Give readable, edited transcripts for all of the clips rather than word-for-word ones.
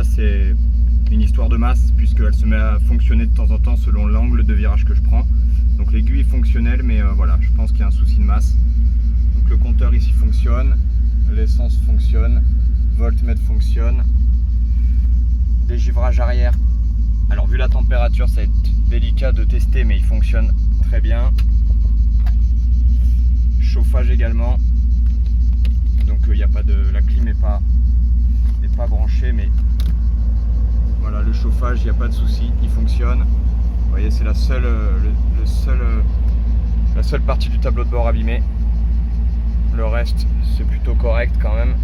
c'est une histoire de masse puisqu'elle se met à fonctionner de temps en temps selon l'angle de virage que je prends. Donc l'aiguille est fonctionnelle, mais voilà, je pense qu'il y a un souci de masse. Donc le compteur ici fonctionne, l'essence fonctionne, voltmètre fonctionne. Dégivrage arrière. Alors vu la température, ça va être délicat de tester, mais il fonctionne très bien. Chauffage également. Donc il n'y a pas de, la clim n'est pas branchée, mais voilà, le chauffage, il n'y a pas de souci, il fonctionne. Vous voyez, c'est la seule partie du tableau de bord abîmée. Le reste, c'est plutôt correct quand même.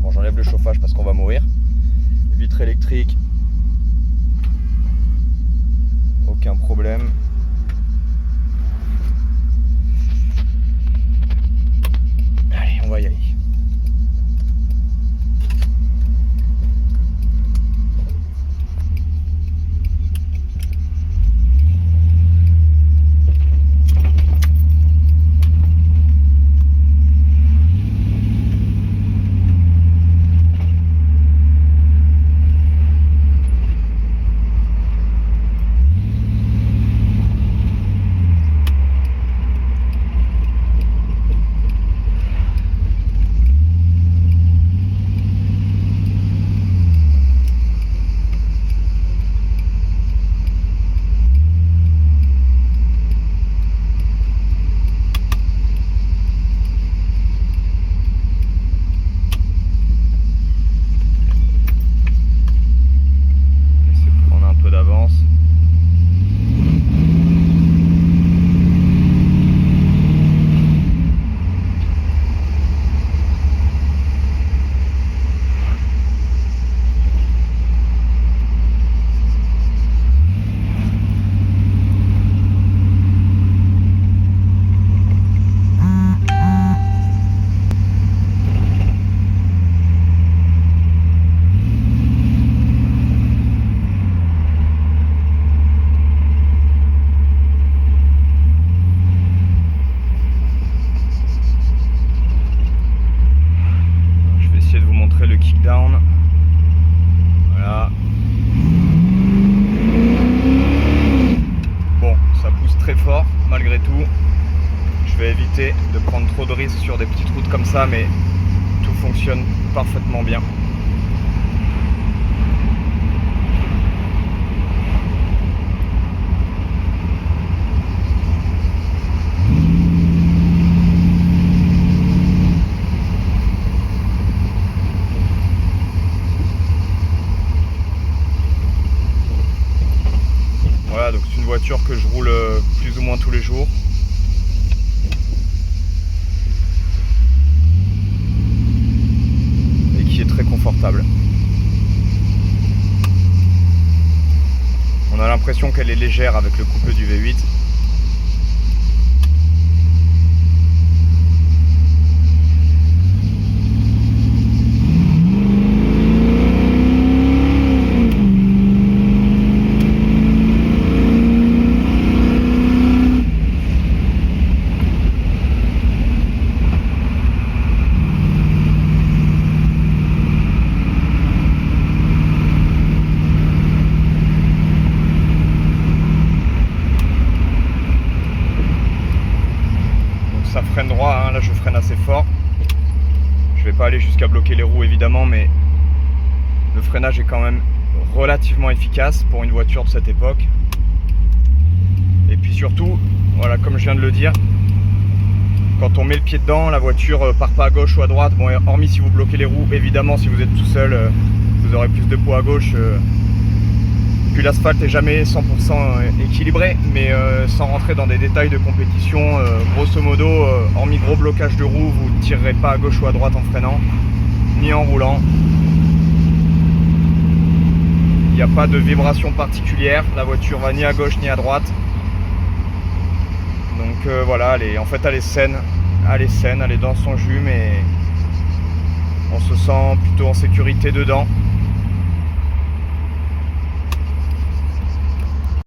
Bon, j'enlève le chauffage parce qu'on va mourir. Vitre électrique, aucun problème. Allez, on va y aller. Le kickdown, voilà. Bon, ça pousse très fort malgré tout. Je vais éviter de prendre trop de risques sur des petites routes comme ça, mais tout fonctionne parfaitement bien. Voilà, donc c'est une voiture que je roule plus ou moins tous les jours. Et qui est très confortable. On a l'impression qu'elle est légère avec le couple du V8. Ça freine droit, hein. Là je freine assez fort. Je vais pas aller jusqu'à bloquer les roues évidemment, mais le freinage est quand même relativement efficace pour une voiture de cette époque. Et puis surtout, voilà, comme je viens de le dire, quand on met le pied dedans, la voiture part pas à gauche ou à droite. Bon, hormis si vous bloquez les roues, évidemment si vous êtes tout seul, vous aurez plus de poids à gauche. Puis l'asphalte n'est jamais 100% équilibré, mais sans rentrer dans des détails de compétition, grosso modo, hormis gros blocage de roue, vous ne tirerez pas à gauche ou à droite en freinant, ni en roulant. Il n'y a pas de vibration particulière, la voiture va ni à gauche ni à droite. Donc voilà, en fait elle est saine, elle est dans son jus, mais on se sent plutôt en sécurité dedans.